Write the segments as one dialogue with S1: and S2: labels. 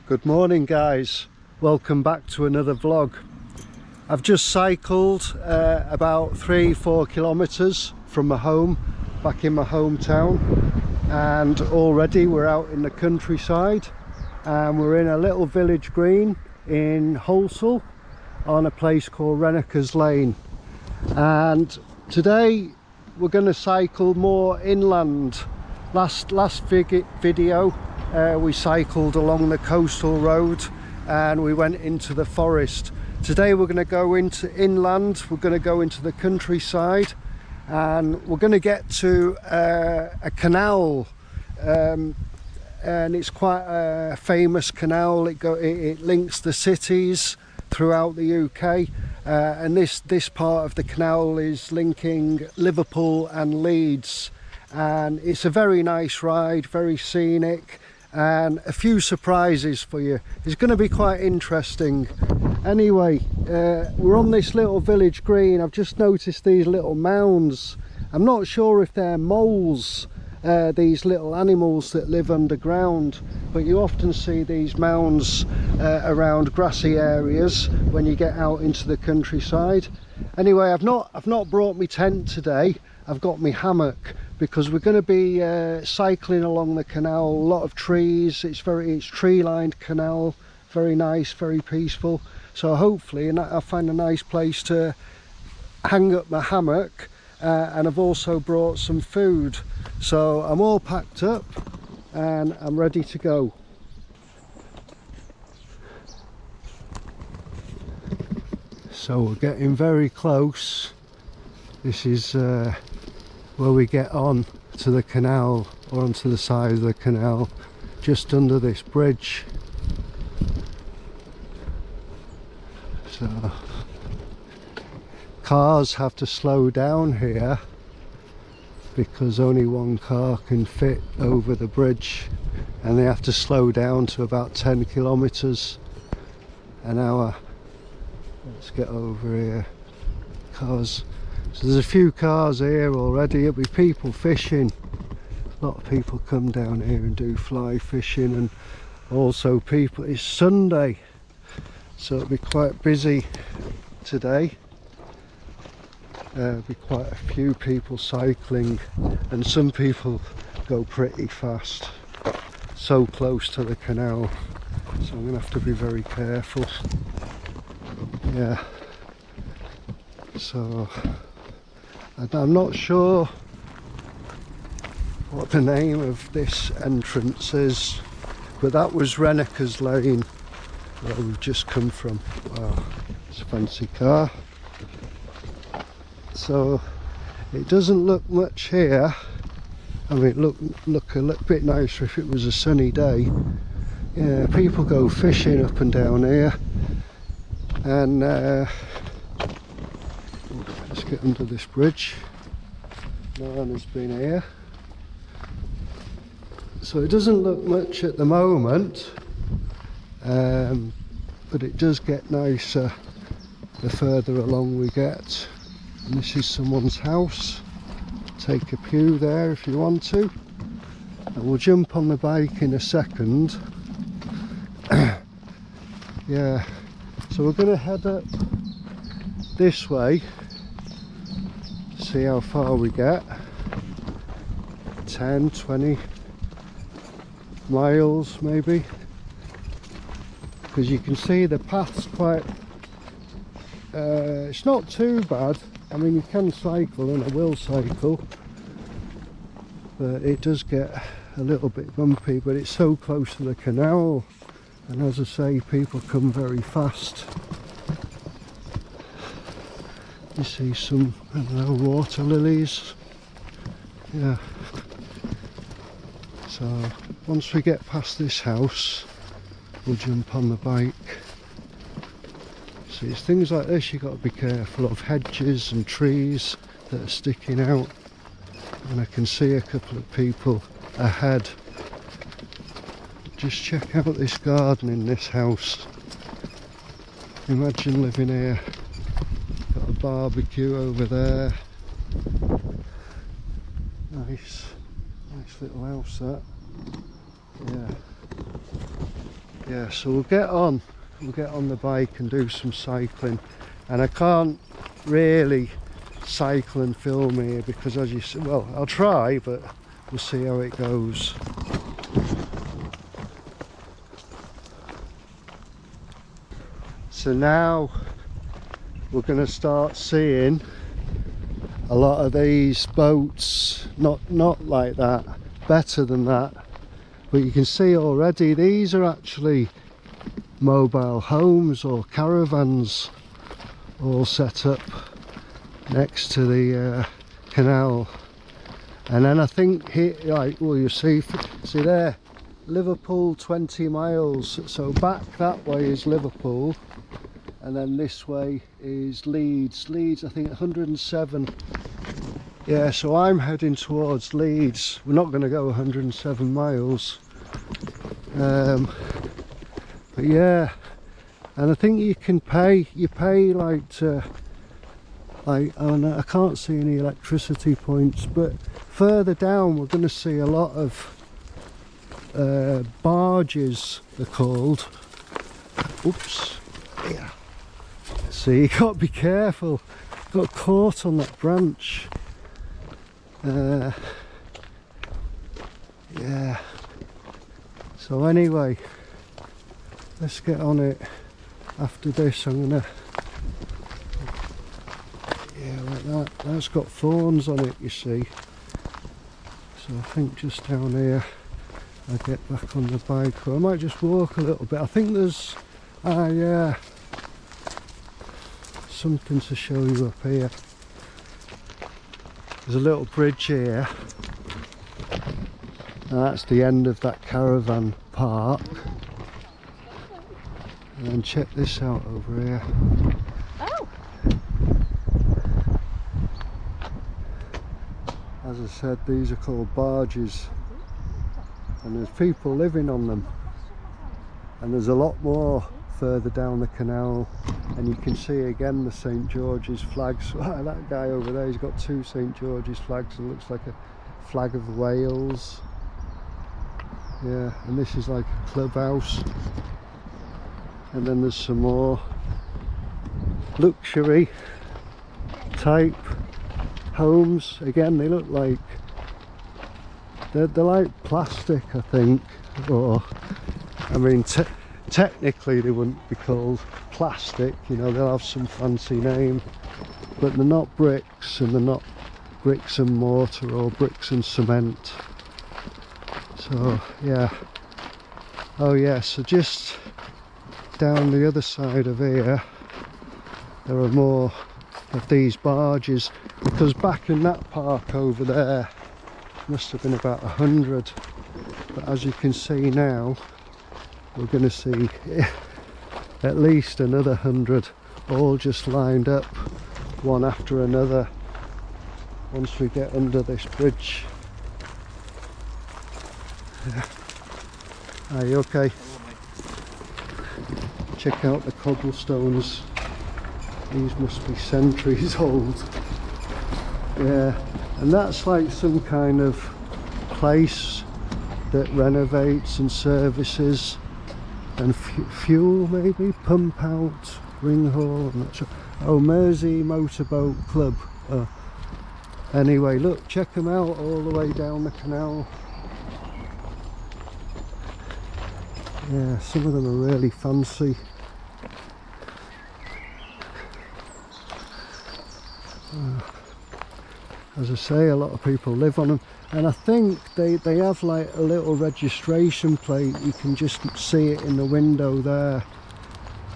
S1: Good morning guys, welcome back to another vlog. I've just cycled about 3-4 kilometers from my home, back in my hometown, and already we're out in the countryside and we're in a little village green in Holsall on a place called Renneker's Lane. And today we're going to cycle more inland. Last video we cycled along the coastal road and we went into the forest. Today we're going to go into inland, we're going to go into the countryside, and we're going to get to a canal, and it's quite a famous canal. It links the cities throughout the UK, and this part of the canal is linking Liverpool and Leeds, and it's a very nice ride, very scenic, and a few surprises for you. It's going to be quite interesting. Anyway, we're on this little village green. I've just noticed these little mounds. I'm not sure if they're moles, these little animals that live underground, but you often see these mounds around grassy areas when you get out into the countryside. Anyway, I've not brought my tent today. I've got my hammock, because we're going to be cycling along the canal. A lot of trees, it's tree-lined canal, very nice, very peaceful. So hopefully I'll find a nice place to hang up my hammock, and I've also brought some food. So I'm all packed up and I'm ready to go. So we're getting very close. This is where we get on to the canal, or onto the side of the canal, just under this bridge. So cars have to slow down here because only one car can fit over the bridge, and they have to slow down to about 10 kilometers an hour. Let's get over here. Cars. So there's a few cars here already. There'll be people fishing. A lot of people come down here and do fly fishing, and also people, it's Sunday, so it'll be quite busy today. There'll be quite a few people cycling, and some people go pretty fast, so close to the canal, so I'm going to have to be very careful. Yeah, so I'm not sure what the name of this entrance is, but that was Renneker's Lane, where we've just come from. Wow, it's a fancy car. So it doesn't look much here. I mean, look a little bit nicer if it was a sunny day. Yeah, people go fishing up and down here, and let's get under this bridge. No one has been here. So it doesn't look much at the moment, but it does get nicer the further along we get. And this is someone's house. Take a pew there if you want to. And we'll jump on the bike in a second. Yeah, so we're going to head up this way, see how far we get. 10, 20 miles maybe, because you can see the path's quite it's not too bad. I mean, you can cycle, and I will cycle, but it does get a little bit bumpy, but it's so close to the canal, and as I say, people come very fast. You see some, I don't know, water lilies. Yeah. So once we get past this house, we'll jump on the bike. See, it's things like this you've got to be careful of, hedges and trees that are sticking out. And I can see a couple of people ahead. Just check out this garden in this house. Imagine living here. Got a barbecue over there. Nice little house that. Yeah. Yeah, so we'll get on the bike and do some cycling. And I can't really cycle and film here because, as you see, well, I'll try, but we'll see how it goes. So now we're going to start seeing a lot of these boats, not like that, better than that, but you can see already these are actually mobile homes or caravans all set up next to the canal. And then I think here, right, well, you see there, Liverpool 20 miles, so back that way is Liverpool, and then this way is Leeds. I think 107. Yeah, so I'm heading towards Leeds. We're not going to go 107 miles, but yeah. And I think you can pay like oh no, I can't see any electricity points, but further down we're going to see a lot of barges, they're called. Oops, yeah. So you got to be careful. Got caught on that branch. Yeah. So anyway, let's get on it. After this I'm gonna, yeah, like that. That's got thorns on it, you see. So I think just down here I get back on the bike, or I might just walk a little bit. I think there's yeah, something to show you up here. There's a little bridge here, and that's the end of that caravan park. And check this out over here.
S2: Oh.
S1: As I said, these are called barges, and there's people living on them, and there's a lot more further down the canal. And you can see again the St George's flags. That guy over there, he's got two St George's flags. It looks like a flag of Wales. Yeah, and this is like a clubhouse. And then there's some more luxury type homes. Again, they look like they're like plastic, I think, or I mean technically they wouldn't be called plastic, you know, they'll have some fancy name, but they're not bricks, and they're not bricks and mortar or bricks and cement. So yeah. Oh yeah, so just down the other side of here there are more of these barges, because back in that park over there must have been about 100, but as you can see now we're going to see at least another 100, all just lined up one after another once we get under this bridge. Are you okay? Check out the cobblestones. These must be centuries old. Yeah, and that's like some kind of place that renovates and services and fuel, maybe, pump out, ring haul, I'm not sure. Oh, Mersey Motorboat Club. Anyway, look, check them out all the way down the canal. Yeah, some of them are really fancy. As I say, a lot of people live on them, and I think they have like a little registration plate. You can just see it in the window there.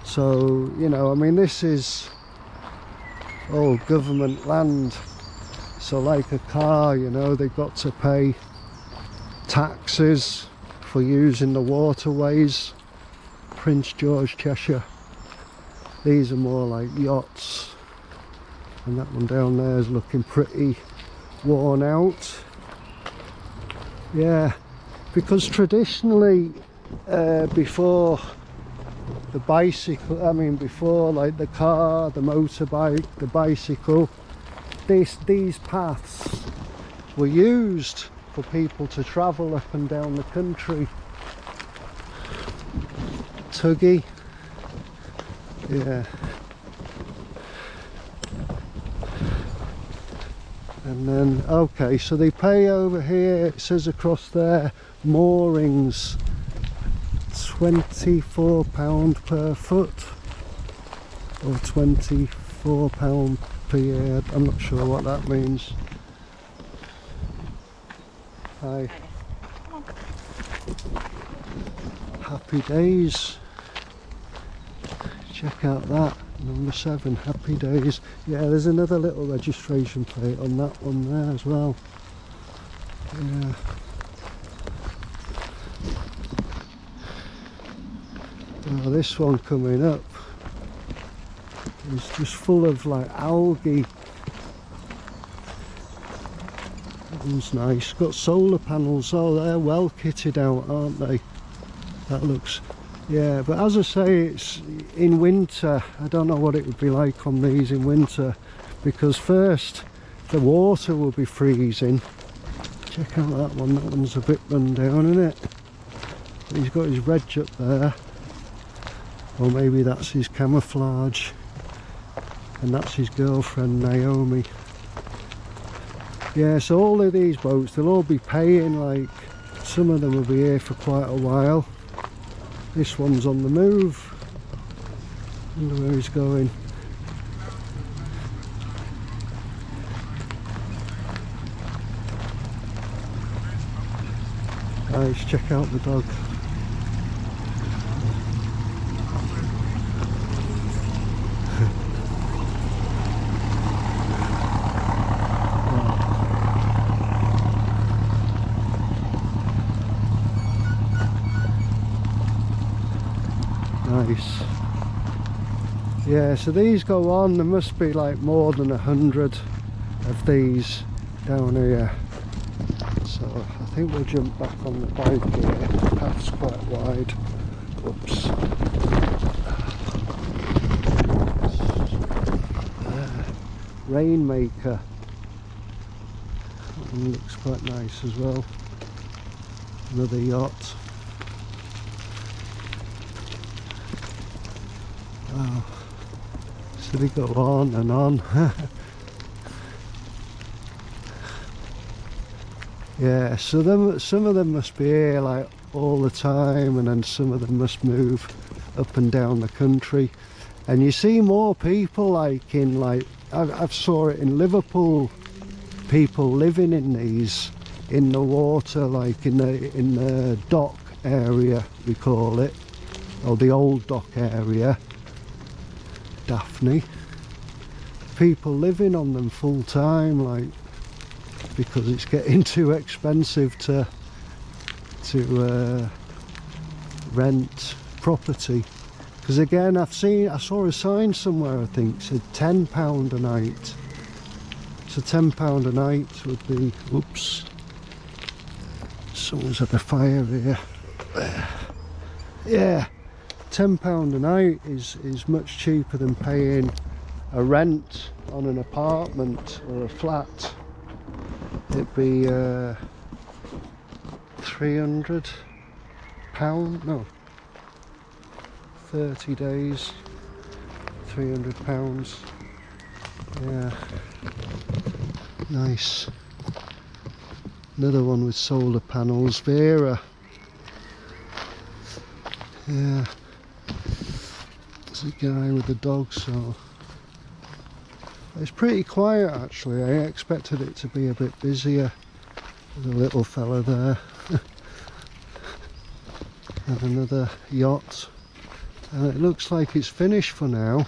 S1: So, you know, I mean, this is all government land, so like a car, you know, they've got to pay taxes for using the waterways. Prince George, Cheshire. These are more like yachts, and that one down there is looking pretty worn out. Yeah, because traditionally before the bicycle, I mean before like the car, the motorbike, the bicycle, these paths were used for people to travel up and down the country. tuggy. Yeah. And then, okay, so they pay over here, it says across there, moorings, £24 per foot, or £24 per year. I'm not sure what that means. Hi. Happy days. Check out that. Number 7, Happy Days. Yeah, there's another little registration plate on that one there as well. Yeah. Oh, this one coming up is just full of like algae. That one's nice. Got solar panels. Oh, they're well kitted out, aren't they? That looks... Yeah, but as I say, it's in winter. I don't know what it would be like on these in winter, because first the water will be freezing. Check out that one. That one's a bit run down, isn't it? He's got his reg up there, or maybe that's his camouflage, and that's his girlfriend Naomi. Yeah, so all of these boats, they'll all be paying, like some of them will be here for quite a while. This one's on the move. Wonder where he's going. Guys, check out the dog. Nice. Yeah, so these go on. There must be like more than 100 of these down here. So I think we'll jump back on the bike here. The path's quite wide. Whoops. Rainmaker. That one looks quite nice as well. Another yacht. Wow. So they go on and on. Yeah, so some of them must be here like all the time, and then some of them must move up and down the country. And you see more people like in like, I've saw it in Liverpool, people living in these, in the water, like in the dock area we call it, or the old dock area. Daphne, people living on them full time, like, because it's getting too expensive to rent property. Because again, I saw a sign somewhere, I think said £10 a night. So £10 a night would be, oops, someone's had a fire here. Yeah, £10 a night is much cheaper than paying a rent on an apartment or a flat. It'd be £300, no, 30 days, £300. Yeah, nice. Another one with solar panels, Vera. Yeah. There's a guy with a dog, so it's pretty quiet actually. I expected it to be a bit busier. There's a little fella there. And another yacht. And it looks like it's finished for now.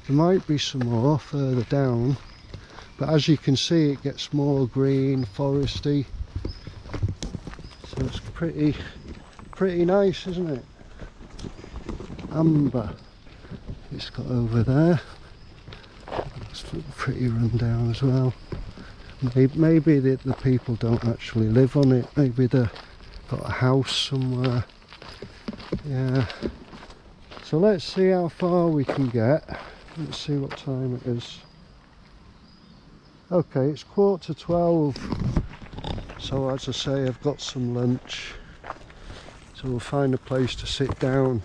S1: There might be some more further down, but as you can see it gets more green, foresty. So it's pretty nice, isn't it? Amber it's got over there. It's pretty run down as well. Maybe the people don't actually live on it. Maybe they've got a house somewhere. Yeah. So let's see how far we can get. Let's see what time it is. Okay, it's 12:15. So as I say, I've got some lunch. So we'll find a place to sit down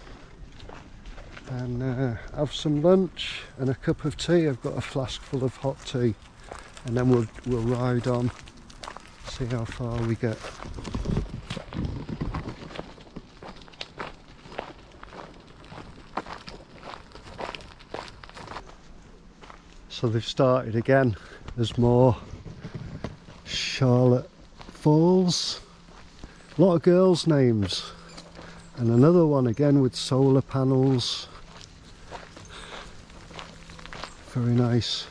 S1: and have some lunch and a cup of tea. I've got a flask full of hot tea, and then we'll ride on, see how far we get. So they've started again. There's more Charlotte Falls. A lot of girls' names. And another one again with solar panels. Very nice.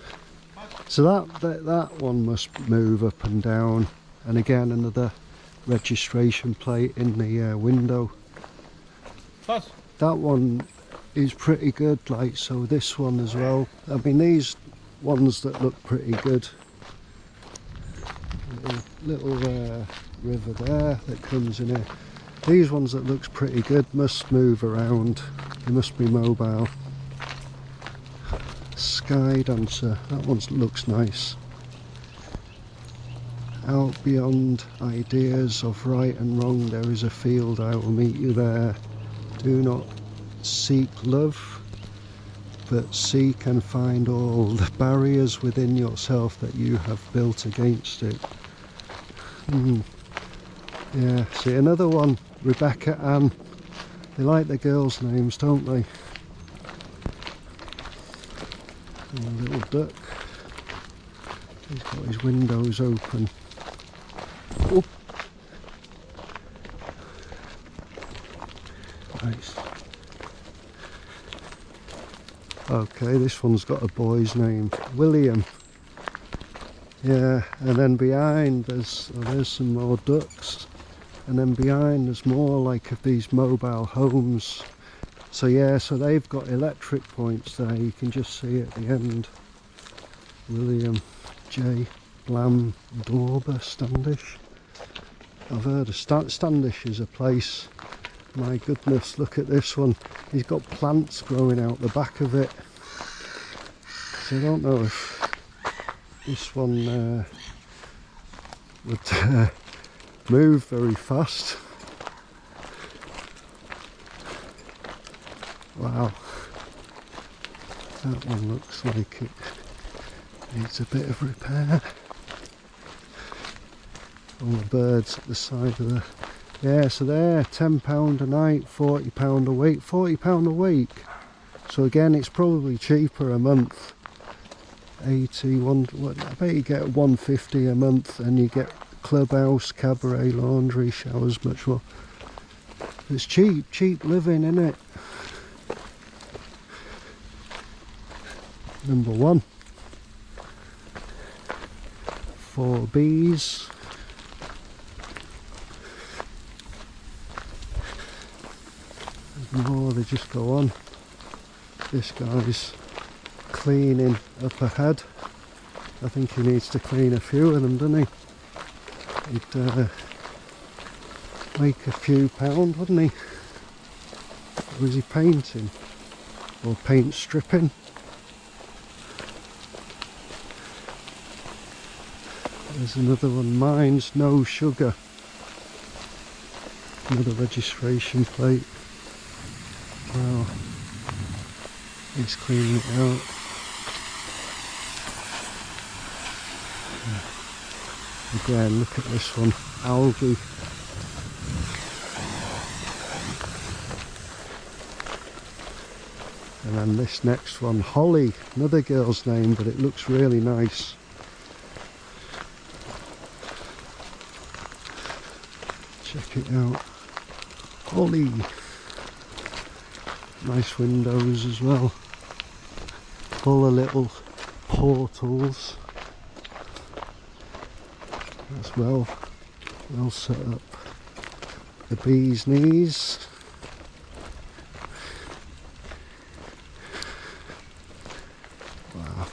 S1: So that one must move up and down. And again another registration plate in the window.
S2: Pass.
S1: That one is pretty good, like, so this one as well. I mean, these ones that look pretty good. Little river there that comes in here. These ones that looks pretty good must move around. They must be mobile. Sky Dancer, that one looks nice. Out beyond ideas of right and wrong, there is a field, I will meet you there. Do not seek love, but seek and find all the barriers within yourself that you have built against it. Yeah, see another one, Rebecca Ann. They like the girls' names, don't they? And a little duck. He's got his windows open. Oh. Nice. Okay, this one's got a boy's name, William. Yeah, and then behind there's some more ducks, and then behind there's more like of these mobile homes. So yeah, so they've got electric points there, you can just see at the end. William J. Blam Dorber Standish. I've heard of Standish is a place. My goodness, look at this one. He's got plants growing out the back of it. So I don't know if this one would move very fast. Wow. That one looks like it needs a bit of repair. All the birds at the side of the... Yeah, so they're £10 a night, £40 a week. £40 a week. So again, it's probably cheaper a month. 81. I bet you get £150 a month, and you get clubhouse, cabaret, laundry, showers, much more. It's cheap living, isn't it? Number 1. 4 bees. More, they just go on. This guy's cleaning up ahead. I think he needs to clean a few of them, doesn't he? He'd make a few pound, wouldn't he? Or is he painting? Or paint stripping? There's another one, mine's no sugar. Another registration plate. Wow, he's cleaning it out. Again, look at this one, algae. And then this next one, Holly, another girl's name, but it looks really nice. Check it out, Holly. Nice windows as well, full of little portals. That's well set up. The bee's knees. Wow.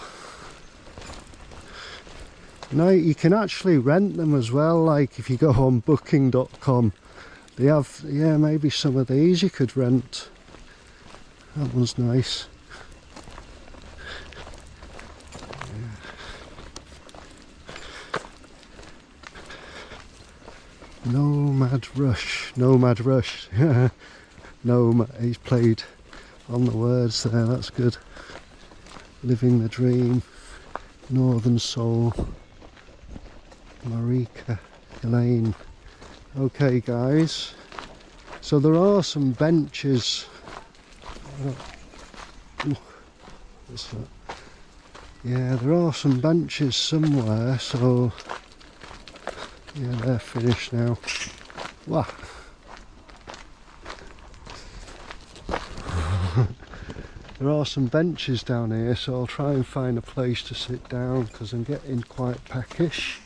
S1: Now you can actually rent them as well, like if you go on booking.com, they have, yeah, maybe some of these you could rent. That one's nice. Nomad Rush. No, he's played on the words there, that's good. Living the dream, Northern Soul, Marika, Elaine. Okay guys, so there are some benches. What's that? Yeah, there are some benches somewhere, so yeah, they're finished now. Wow. There are some benches down here, so I'll try and find a place to sit down because I'm getting quite peckish.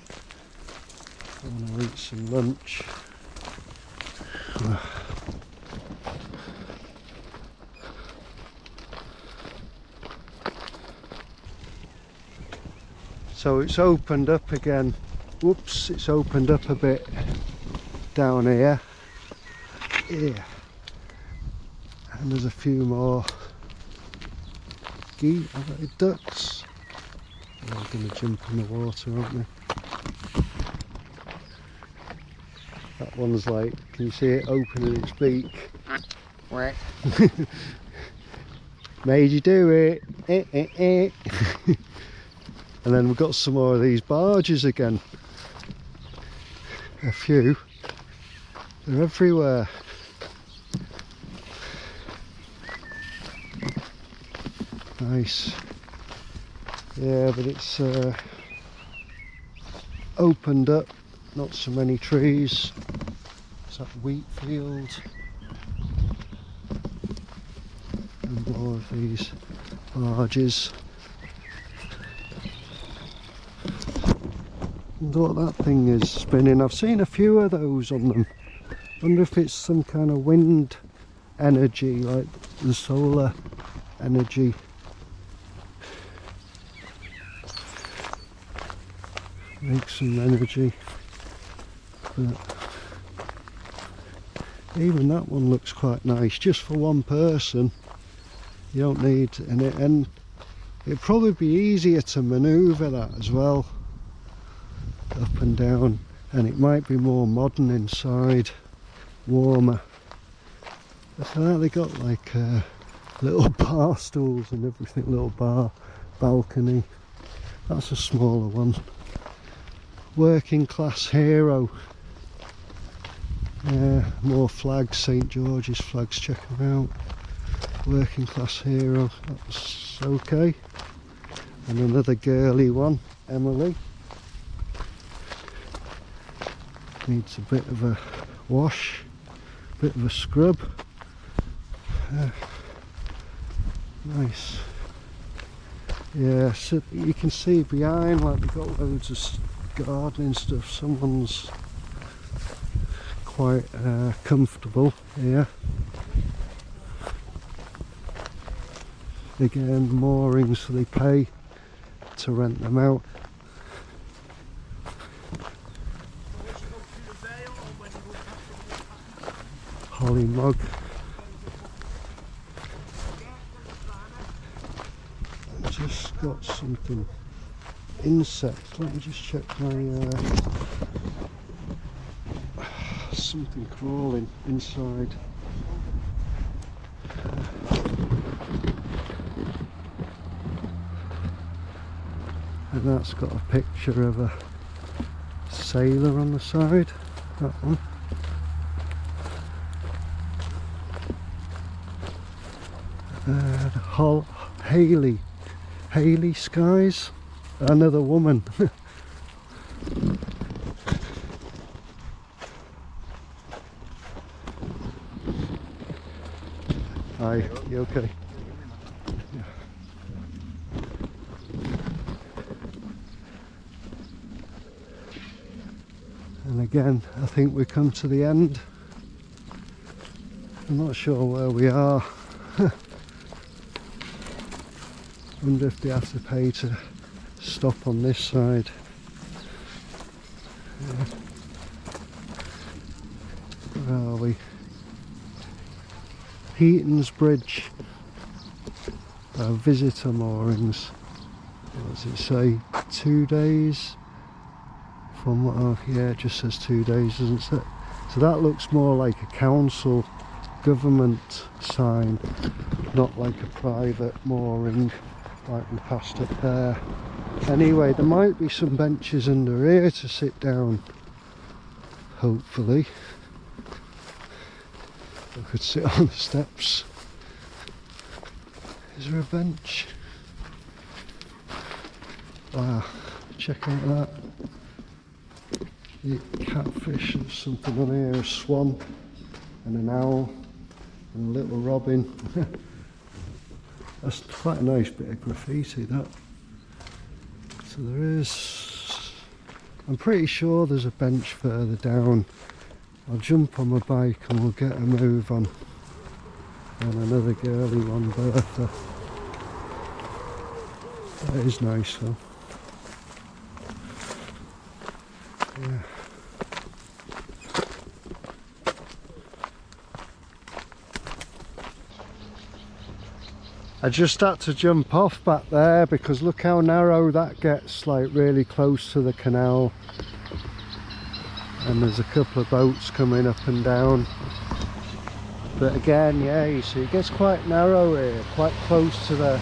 S1: I want to eat some lunch. So it's opened up again. Whoops, it's opened up a bit down here. Yeah. And there's a few more ducks. They're going to jump in the water, aren't they? That one's like, can you see it opening its beak? Made you do it. And then we've got some more of these barges again. A few. They're everywhere. Nice. Yeah, but it's opened up. Not so many trees. It's that wheat field. And more of these barges. And what that thing is spinning. I've seen a few of those on them. Wonder if it's some kind of wind energy, like the solar energy. Make some energy. But even that one looks quite nice, just for one person. You don't need, and it'd probably be easier to manoeuvre that as well, up and down, and it might be more modern inside, warmer. So now they got like little bar stools and everything, little bar, balcony. That's a smaller one. Working class hero. More flags, St George's flags, check them out. Working class hero, that's okay. And another girly one, Emily. Needs a bit of a wash, bit of a scrub. Nice. Yeah, so you can see behind, like they've got loads of gardening stuff. Someone's quite comfortable here. Again, moorings, so they pay to rent them out. Holly mug. I've just got something. Insects. Let me just check my something crawling inside. And that's got a picture of a sailor on the side. That one. Haley Skies. Another woman. Hi, you okay? Yeah. And again, I think we come to the end. I'm not sure where we are. Wonder if they have to pay to stop on this side. Yeah. Where are we? Heaton's Bridge. Visitor moorings. What does it say? 2 days? From what? Oh, yeah, it just says 2 days, doesn't it? So that looks more like a council government sign not like a private mooring like we passed up there. Anyway, there might be some benches under here to sit down, hopefully. I could sit on the steps. Is there a bench? Wow, check out that. The catfish, there's something on here, a swan and an owl and a little robin. That's quite a nice bit of graffiti, that. So there is, I'm pretty sure there's a bench further down. I'll jump on my bike and we'll get a move on another girly one, Bertha. That is nice though. Yeah. I just had to jump off back there because look how narrow that gets, like really close to the canal. And there's a couple of boats coming up and down. But again, yeah, you see it gets quite narrow here, quite close to the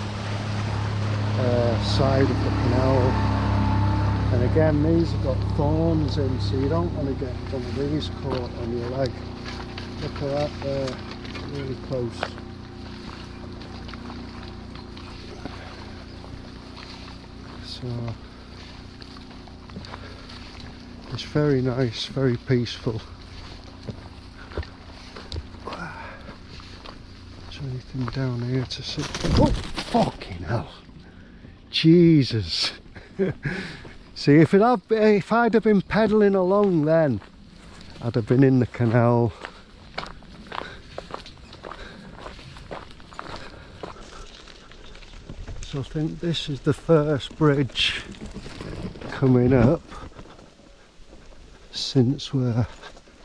S1: side of the canal. And again, these have got thorns in, so you don't want to get one of these caught on your leg. Look at that there, really close. So it's very nice, very peaceful. Is there anything down here to sit? Oh, fucking hell! Jesus! See, if I'd have been pedalling along then, I'd have been in the canal. So I think this is the first bridge coming up since where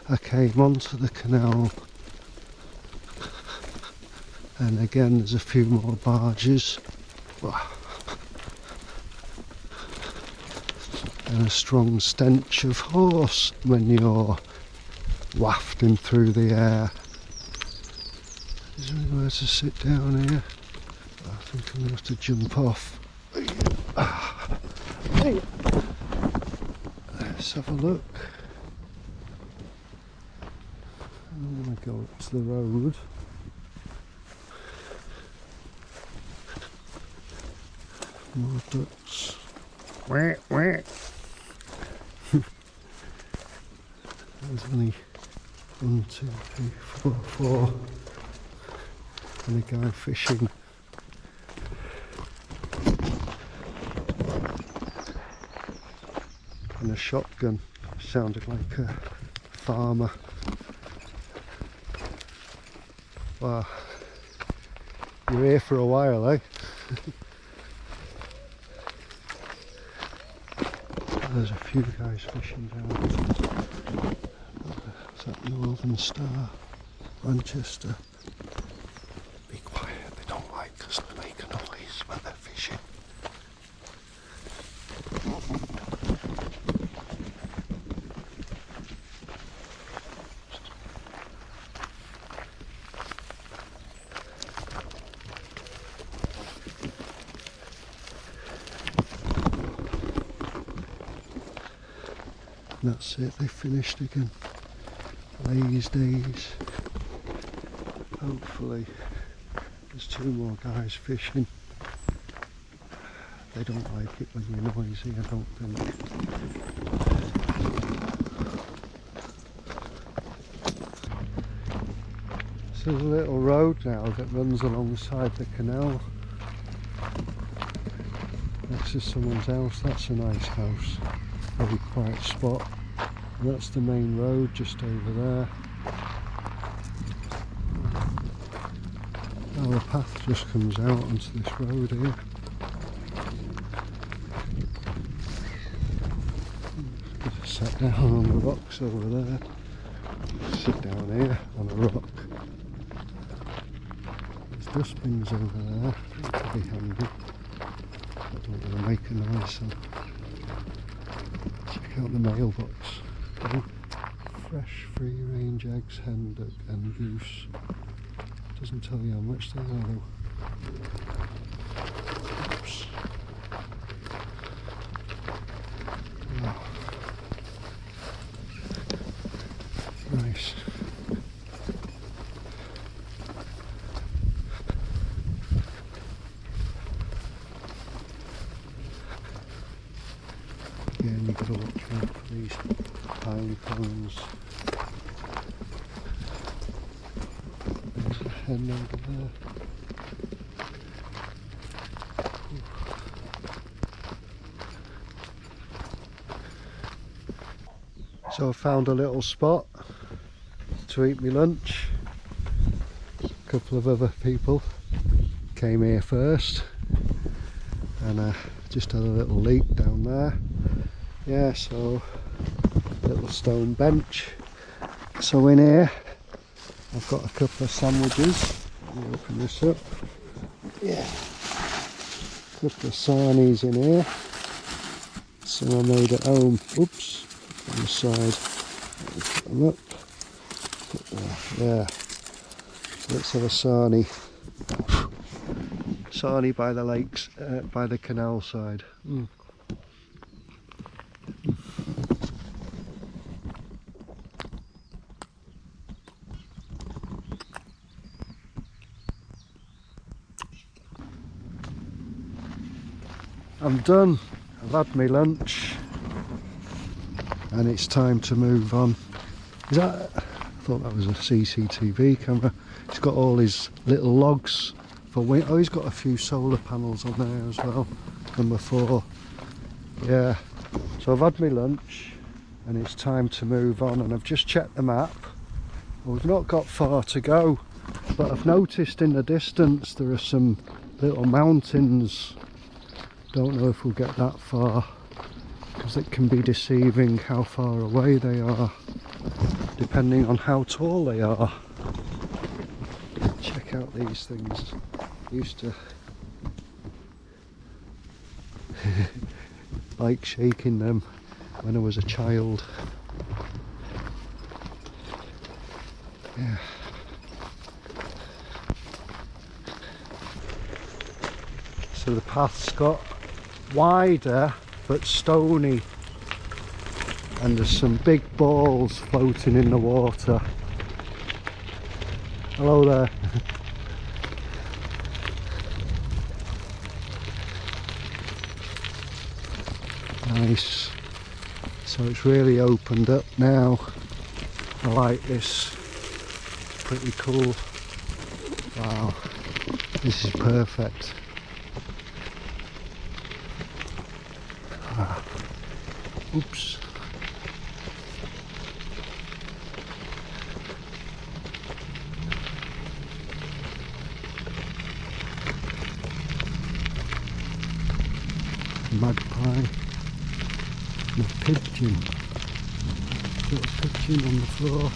S1: I came onto the canal. And again, there's a few more barges. And a strong stench of horse when you're wafting through the air. Is there anywhere to sit down here? I think I'm going to have to jump off. Let's have a look. I'm going to go up to the road. More ducks. Wah, wah. There's only 1, 2, 3, 4, 4 and a guy fishing. And a shotgun. Sounded like a farmer. Wow. You're here for a while, eh? There's a few guys fishing down. Is that Northern Star? Manchester. Be quiet, they don't like us to make a noise when they're fishing. And that's it, they finished again. These days. Hopefully there's 2 more guys fishing. They don't like it when you're noisy, I don't think. So there's a little road now that runs alongside the canal. Next to someone's house. That's a nice house. Very quiet spot. And that's the main road just over there. Now the path just comes out onto this road here. Just sat down on the rocks over there. Sit down here on a rock. There's dustbins over there. That could be handy. I don't want to make a noise, so check out the mailbox. Oh, fresh free range eggs, hen, duck and goose. Doesn't tell you how much they are though. Oops. Oh. Nice. Yeah, and you've got to watch out for these pine cones. There's a hen over there. So I found a little spot to eat my lunch. A couple of other people came here first, and just had a little leak down there. Yeah, so little stone bench. So in here I've got a couple of sandwiches. Let me open this up. Yeah, a couple of sarnies in here. Some I made at home. Oops, on the side. Put them up. Put there. Yeah. So let's have a sarnie. Sarnie by the lakes, by the canal side. I'm done. I've had my lunch and it's time to move on. Is that? I thought that was a CCTV camera. It's got all his little logs for wind. Oh, he's got a few solar panels on there as well. Number 4. Yeah. So I've had my lunch and it's time to move on, and I've just checked the map. We've not got far to go, but I've noticed in the distance there are some little mountains. Don't know if we'll get that far, because it can be deceiving how far away they are depending on how tall they are. Check out these things. Used to like shaking them when I was a child. Yeah. So the path's got wider but stony, and there's some big balls floating in the water. Hello there. Nice. So it's really opened up now. I like this. It's pretty cool. Wow. This is perfect. Oops. Magpie. And a pigeon. Got a pigeon on the floor.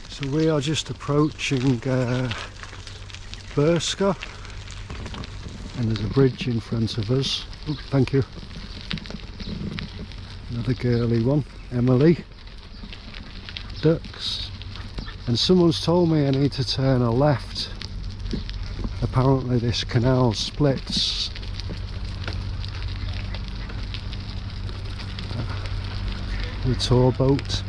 S1: So we are just approaching Burska, and there's a bridge in front of us. Oh, thank you. Another girly one, Emily. Ducks. And someone's told me I need to turn a left. Apparently this canal splits. The tour boat.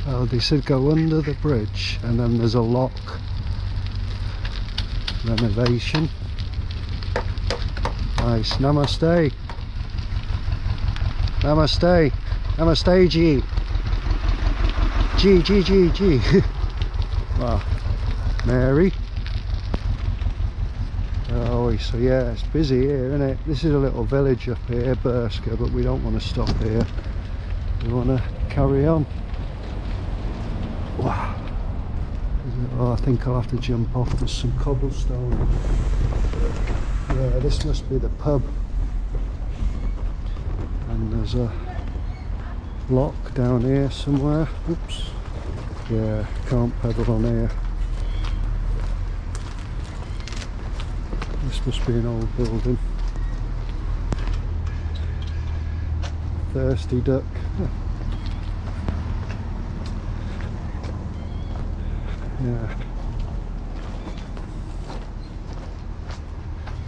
S1: Oh, they said go under the bridge and then there's a lock renovation. Nice. Namaste. Namaste. Namaste G. G. Wow. Mary. Oh, so yeah, it's busy here, isn't it? This is a little village up here, Burska, but we don't want to stop here. We want to carry on. Wow. Oh, I think I'll have to jump off. There's some cobblestone. Yeah, this must be the pub. And there's a lock down here somewhere. Oops. Yeah, can't pedal on here. This must be an old building. Thirsty duck. Yeah.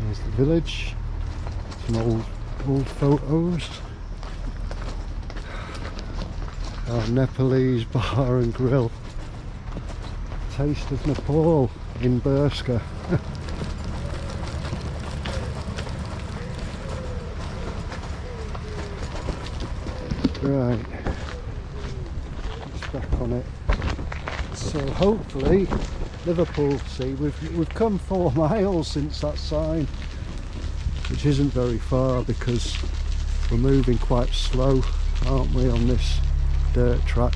S1: There's the village. Some old photos. Our Nepalese bar and grill. Taste of Nepal in Burska. Right, it's back on it. So hopefully Liverpool, see, we've come 4 miles since that sign, which isn't very far because we're moving quite slow, aren't we, on this dirt track.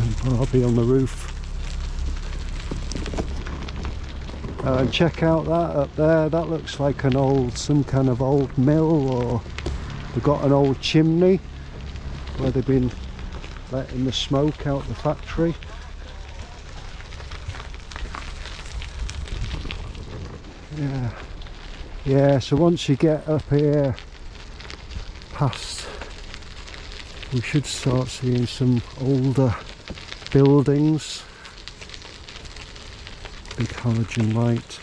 S1: And Barbie on the roof. And check out that up there, that looks like some kind of old mill, or they've got an old chimney where they've been letting the smoke out the factory. Yeah, so once you get up here past, we should start seeing some older buildings. Big halogen light,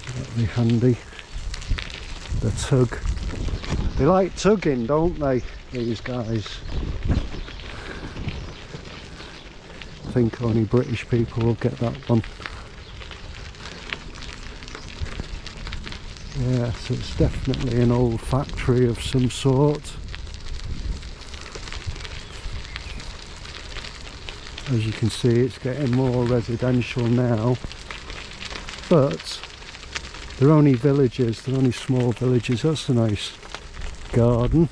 S1: that'll be handy. The tug, they like tugging, don't they, these guys? I think only British people will get that one. Yeah, so it's definitely an old factory of some sort. As you can see, it's getting more residential now. But they're only villages, they're only small villages. That's a nice garden.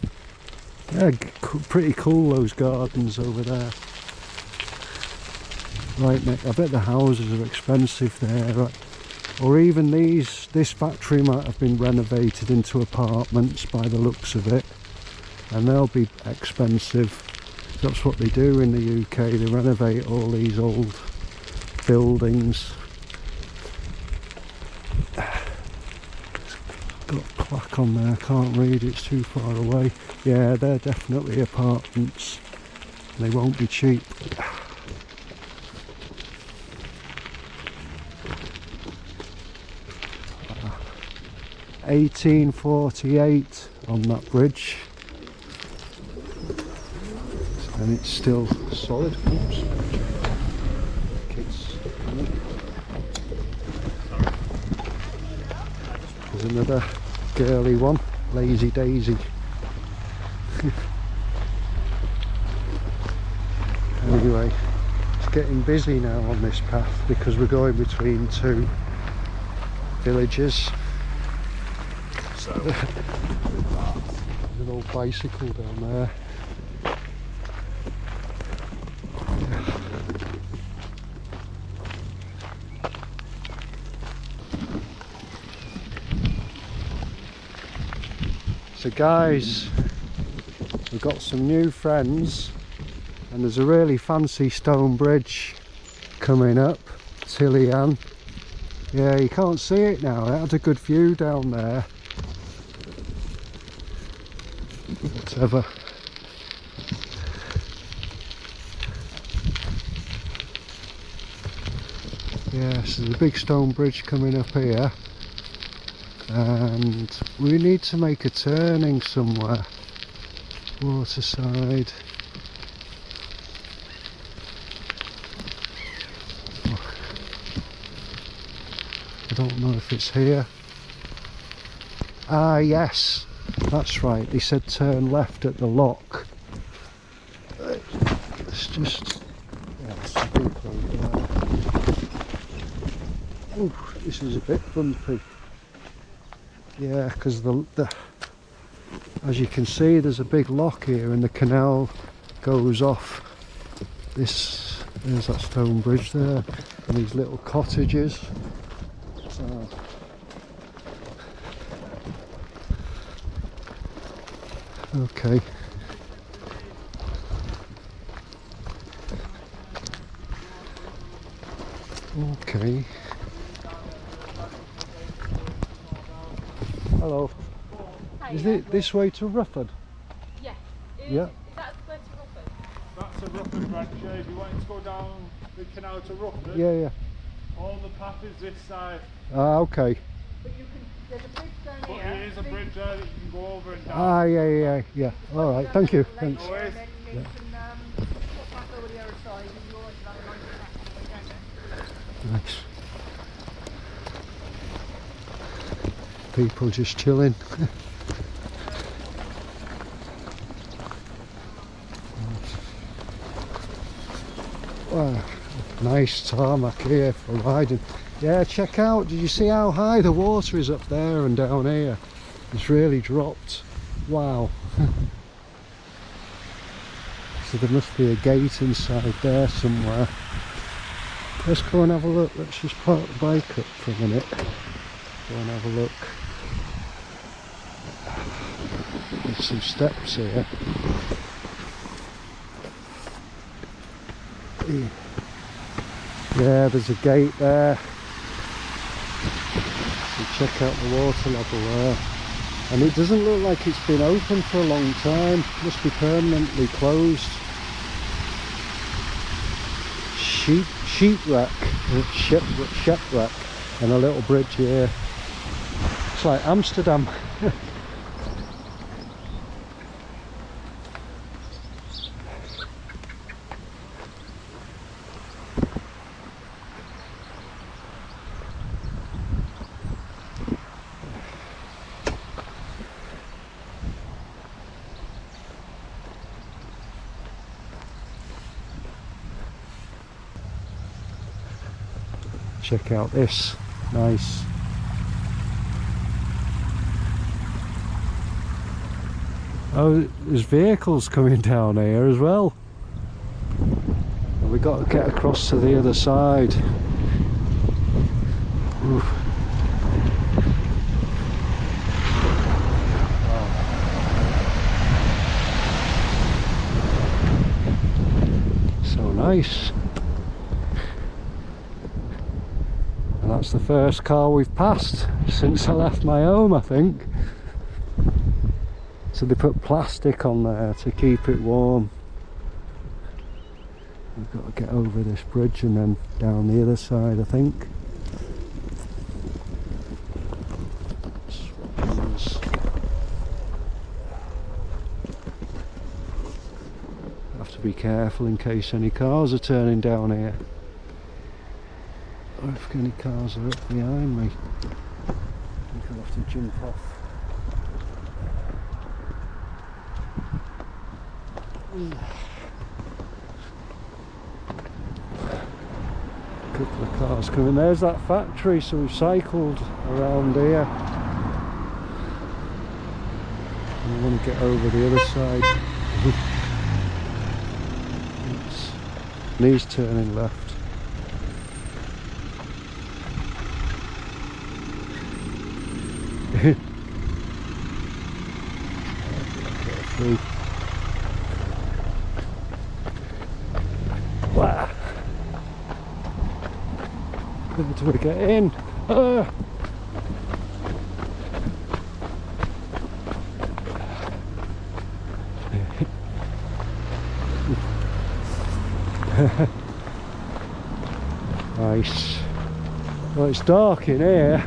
S1: Yeah, pretty cool, those gardens over there. Right, Nick, I bet the houses are expensive there. Right? Or even this factory might have been renovated into apartments by the looks of it. And they'll be expensive. That's what they do in the UK, they renovate all these old buildings. Got a plaque on there, can't read, it's too far away. Yeah, they're definitely apartments. They won't be cheap. $1848 on that bridge. And it's still solid. Oops. Kids. There's another girly one, Lazy Daisy. Anyway, it's getting busy now on this path because we're going between 2 villages. So there's an old bicycle down there. So guys, we've got some new friends and there's a really fancy stone bridge coming up, Tillian. Yeah, you can't see it now, it had a good view down there. Whatever. Yes, there's a big stone bridge coming up here. And we need to make a turning somewhere. Waterside. Oh. I don't know if it's here. Ah yes, that's right, they said turn left at the lock. It's just... yeah, it's a big road there. Oh, this is a bit bumpy. Yeah, because as you can see, there's a big lock here and the canal goes off. There's that stone bridge there and these little cottages. So, okay. Okay. Hello. Is it this way to Rufford?
S3: Yeah.
S1: Yeah.
S3: Is that where to Rufford?
S2: That's a Rufford branch, yeah. If you wanted to go down the canal to Rufford,
S1: Yeah.
S2: all the path is this side.
S1: Ah, okay.
S3: But you can, there's a bridge down
S2: But
S3: here.
S2: there is a bridge there that you can go over and down.
S1: Ah, yeah. All right. Thank you. Thanks.
S2: No worries.
S3: And then you can pop back over the other side and you're on that nice path on the way down there.
S1: Nice. People just chilling. Wow, nice tarmac here for riding. Yeah, check out, did you see how high the water is up there and down here? It's really dropped. Wow. So there must be a gate inside there somewhere. Let's go and have a look. Let's just park the bike up for a minute. Go and have a look. There's some steps here. Yeah, there's a gate there. So check out the water level there. And it doesn't look like it's been open for a long time. Must be permanently closed. Shipwreck, and a little bridge here. It's like Amsterdam. Check out this, nice. Oh, there's vehicles coming down here as well. We've got to get across to the other side. Oof. Wow. So nice. That's the first car we've passed since I left my home, I think. So they put plastic on there to keep it warm. We've got to get over this bridge and then down the other side, I think. Have to be careful in case any cars are turning down here. Or if any cars are up behind me, I think I'll have to jump off. A couple of cars coming. There's that factory, so we've cycled around here. And I want to get over the other side. And he's turning left. Wow. Where do we get in? Nice. Well, it's dark in here.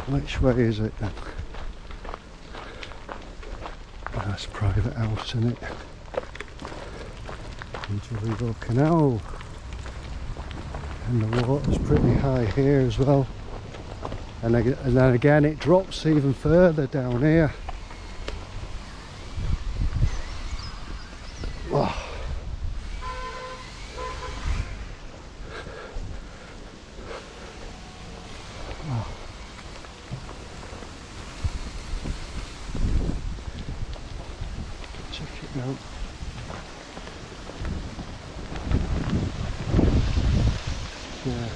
S1: Which way is it then? Oh, that's a private house, isn't it? Leeds and Liverpool Canal. And the water's pretty high here as well. And then again it drops even further down here. Oh. Oh. Check it out. Yeah.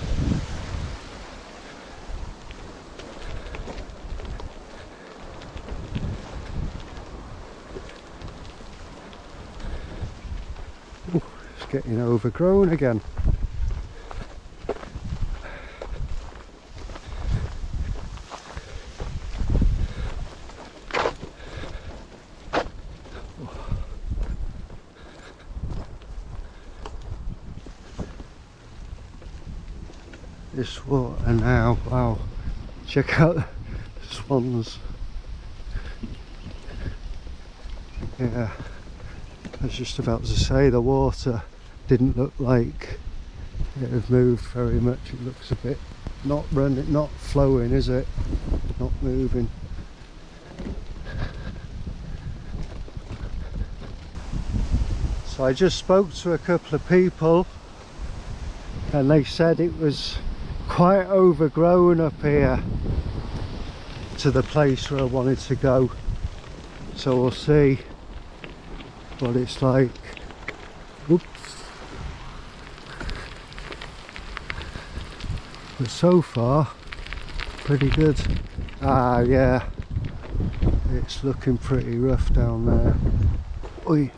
S1: Ooh, it's getting overgrown again. this water now. Wow, check out the swans. Yeah, I was just about to say the water didn't look like it had moved very much. It looks a bit not running, not flowing, is it? Not moving. So I just spoke to a couple of people and they said it was quite overgrown up here to the place where I wanted to go. So we'll see what it's like. Oops. But so far, pretty good. Ah, yeah, it's looking pretty rough down there. Oi.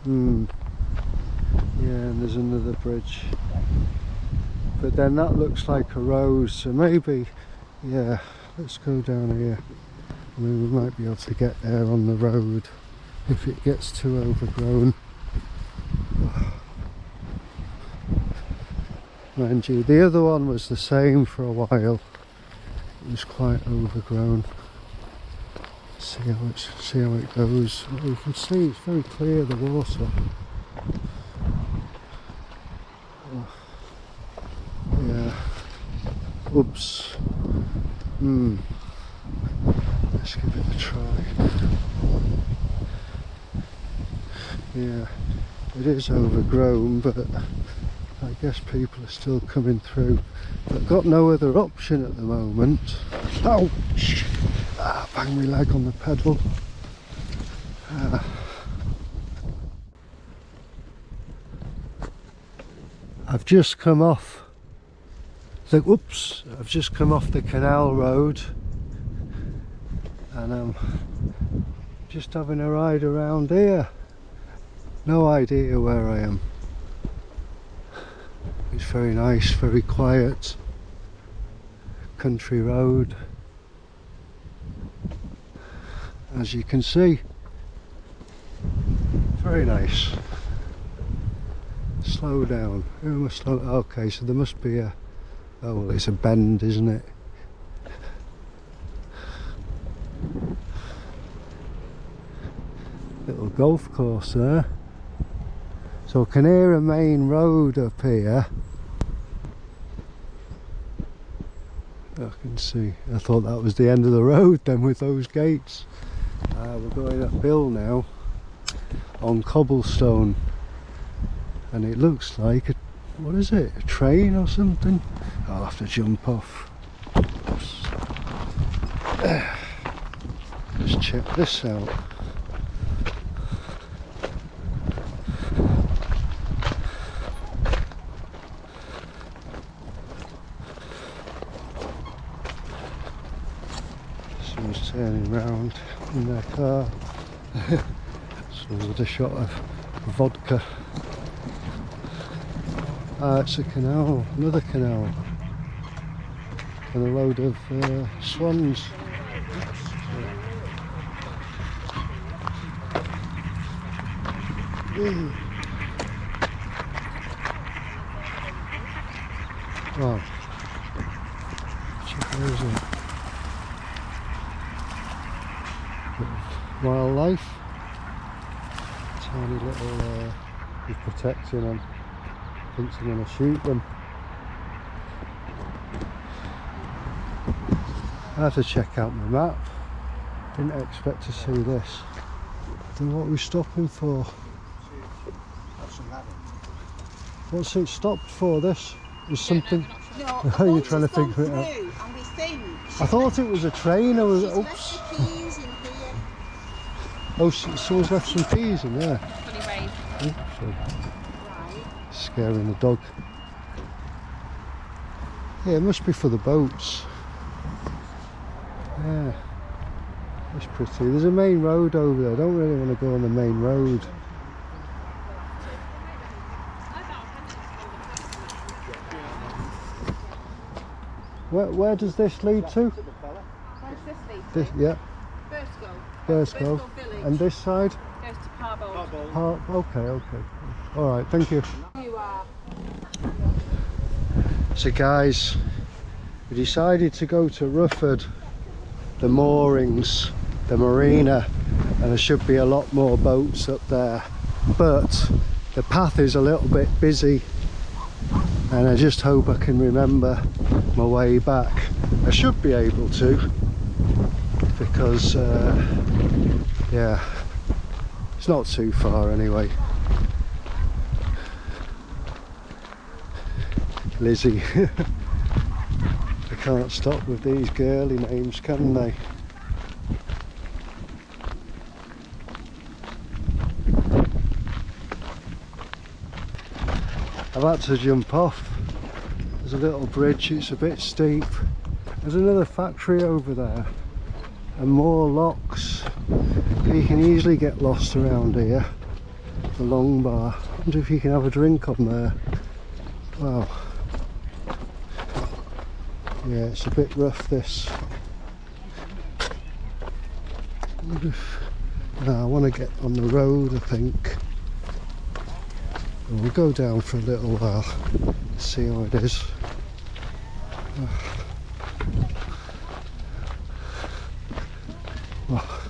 S1: Yeah, and there's another bridge. But then that looks like a road, so maybe, yeah, let's go down here. I mean, we might be able to get there on the road if it gets too overgrown. Mind you, the other one was the same for a while. It was quite overgrown. See how it goes. Well, you can see it's very clear, the water. Oh. Yeah. Oops. Let's give it a try. Yeah, it is overgrown, but I guess people are still coming through. I've got no other option at the moment. Ouch! Ah, bang my leg on the pedal. I've just come off the, I've just come off the canal road and I'm just having a ride around here. No idea where I am. It's very nice, very quiet. Country road. As you can see, very nice. Slow down. Who must slow? Okay, so there must be a. Oh well, it's a bend, isn't it? Little golf course there. So I can hear a main road up here. I can see. I thought that was the end of the road then with those gates. We're going uphill now on cobblestone, and it looks like a, what is it? A train or something? I'll have to jump off. Let's check this out. Someone's turning round in their car. Someone's got a shot of vodka. It's a canal, another canal, and a load of swans. Wow, check those out. Wildlife, tiny little, he's protecting them, thinks I'm going to shoot them. I have to check out my map, didn't expect to see this. Then what are we stopping for? What's it stopped for, this? Is something?
S3: No,
S1: Are you trying to figure it out?
S3: And we think
S1: I thought it was a train. I was,
S3: she's
S1: oops.
S3: left the keys in here.
S1: Oh, someone's left some keys in there.
S3: Funny way.
S1: Oops,
S3: Right.
S1: scaring the dog. Yeah, it must be for the boats. Yeah, it's pretty. There's a main road over there. I don't really want to go on the main road. Where does this lead to?
S3: Where's this lead?
S1: This, yeah,
S3: Burscough.
S1: Burscough.
S3: Village.
S1: And this side?
S3: Goes to Parbold.
S1: Okay, okay. All right, thank you.
S3: You are.
S1: So guys, we decided to go to Rufford, the moorings, the marina, and there should be a lot more boats up there, but the path is a little bit busy and I just hope I can remember my way back. I should be able to, because yeah, it's not too far anyway. Lizzie. I can't stop with these girly names, can they? I've had to jump off. There's a little bridge, it's a bit steep. There's another factory over there and more locks. You can easily get lost around here. The long bar. I wonder if you can have a drink on there. Wow. Yeah, it's a bit rough this. No, I want to get on the road, I think. We'll go down for a little while, see how it is. Oh.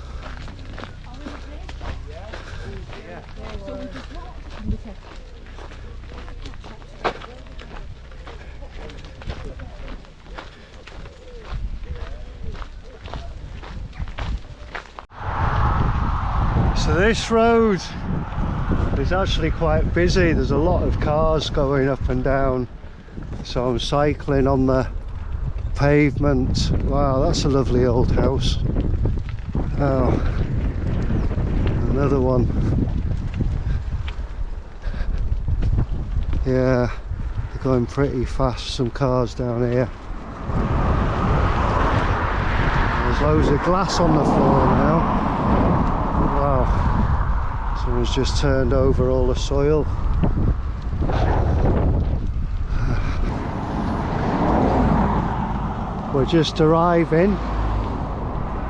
S1: So this road is actually quite busy. There's a lot of cars going up and down, so I'm cycling on the pavement. Wow, that's a lovely old house. Oh, another one. Yeah, they're going pretty fast, some cars down here. There's loads of glass on the floor now. Wow, someone's just turned over all the soil. We're just arriving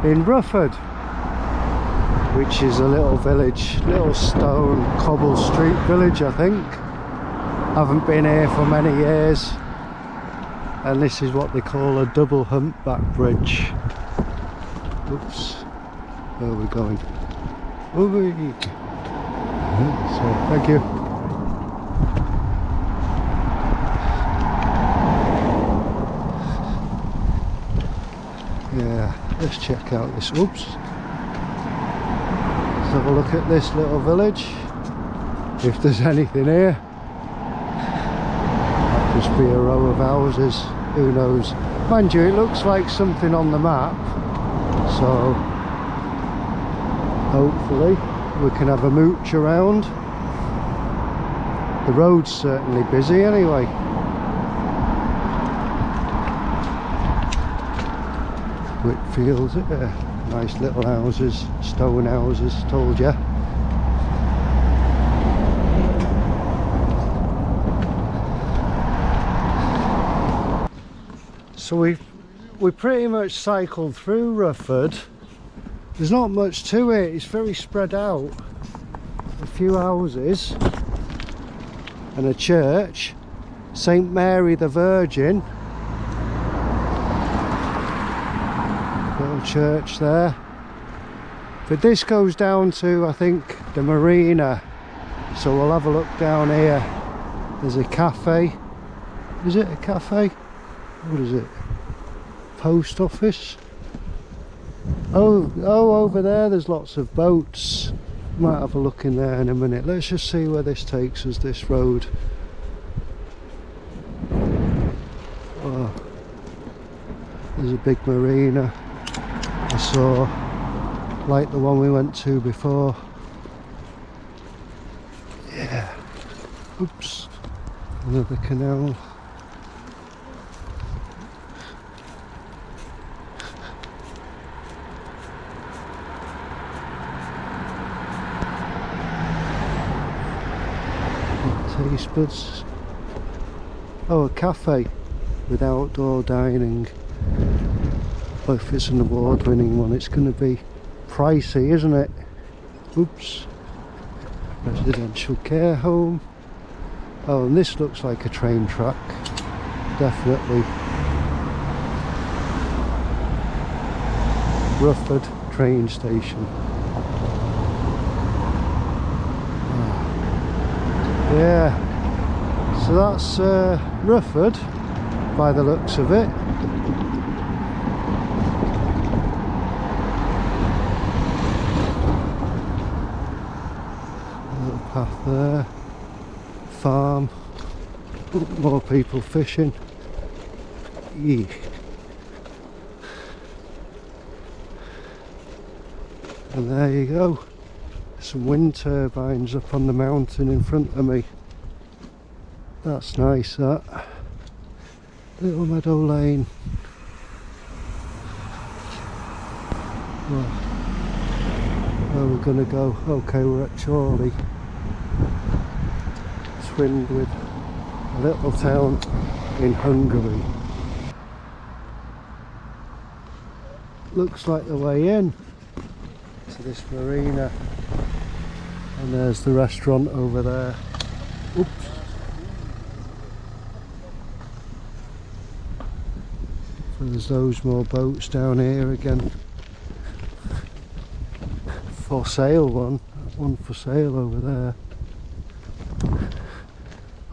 S1: in Rufford, which is a little village, little stone cobble street village, I think. Haven't been here for many years, and this is what they call a double humpback bridge. Oops, where are we going? Over here. So, thank you. Yeah, let's check out this. Oops. Let's have a look at this little village, if there's anything here. Might just be a row of houses, who knows. Mind you, it looks like something on the map, so hopefully we can have a mooch around. The road's certainly busy anyway. Whitfields, nice little houses, stone houses, told ya. So we pretty much cycled through Rufford. There's not much to it, it's very spread out. A few houses and a church, St Mary the Virgin. Little church there. But this goes down to, I think, the marina. So we'll have a look down here. There's a cafe. Is it a cafe? What is it? Post office? Oh, over there there's lots of boats. Might have a look in there in a minute. Let's just see where this takes us, this road. Oh, there's a big marina. I saw, like the one we went to before. Yeah. Oops. Another canal. Taste buds. Oh, a cafe with outdoor dining. Well, if it's an award-winning one, it's going to be pricey, isn't it? Oops. Residential care home. Oh, and this looks like a train track. definitely. Rufford train station. Yeah, so that's Rufford by the looks of it. Little path there, farm, more people fishing. Eek. And there you go, some wind turbines up on the mountain in front of me. That's nice, that. Little meadow lane. Where we're gonna go? Okay, we're at Chorley. Twinned with a little town in Hungary. Looks like the way in to this marina, and there's the restaurant over there. Oops. So there's those more boats down here again. For sale one for sale over there.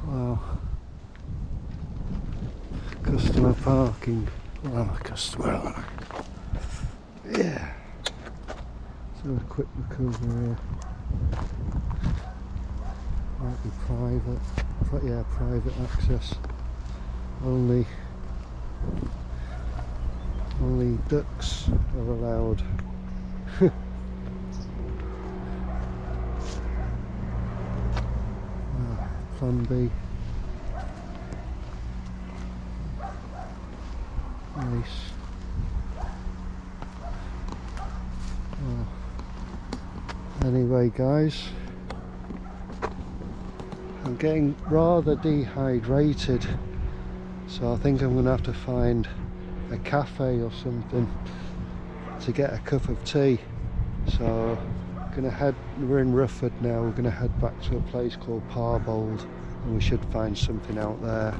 S1: Wow. Customer parking. Well, I'm a customer, aren't I? Yeah. Let's have a quick look over here. Might be private. But yeah, private access. Only ducks are allowed. Plan B. Nice. Oh. Anyway guys, I'm getting rather dehydrated, so I think I'm going to have to find a cafe or something to get a cup of tea. So we're in Rufford now, we're going to head back to a place called Parbold, and we should find something out there.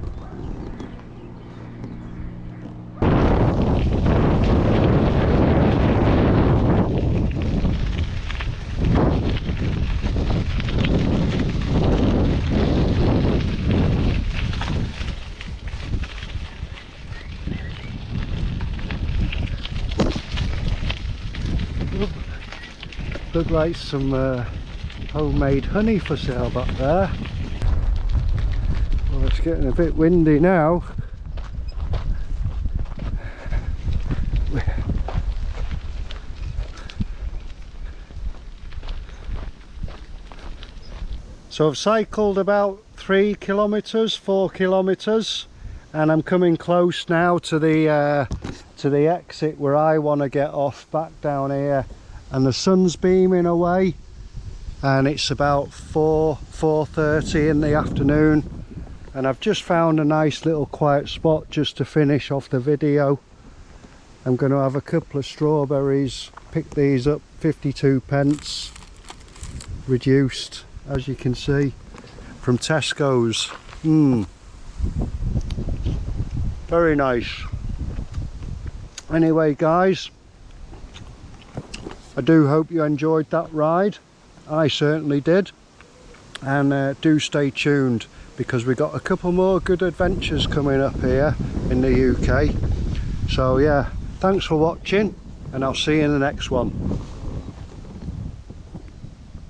S1: Look like some homemade honey for sale back there. Well, it's getting a bit windy now. So I've cycled about 3 kilometres, 4 kilometres, and I'm coming close now to the exit where I want to get off back down here. And the sun's beaming away, and it's about 4:30 in the afternoon, and I've just found a nice little quiet spot just to finish off the video. I'm going to have a couple of strawberries, pick these up, 52p reduced, as you can see, from Tesco's. Very nice. Anyway guys, I do hope you enjoyed that ride. I certainly did, and do stay tuned, because we got a couple more good adventures coming up here in the UK. So yeah, thanks for watching, and I'll see you in the next one.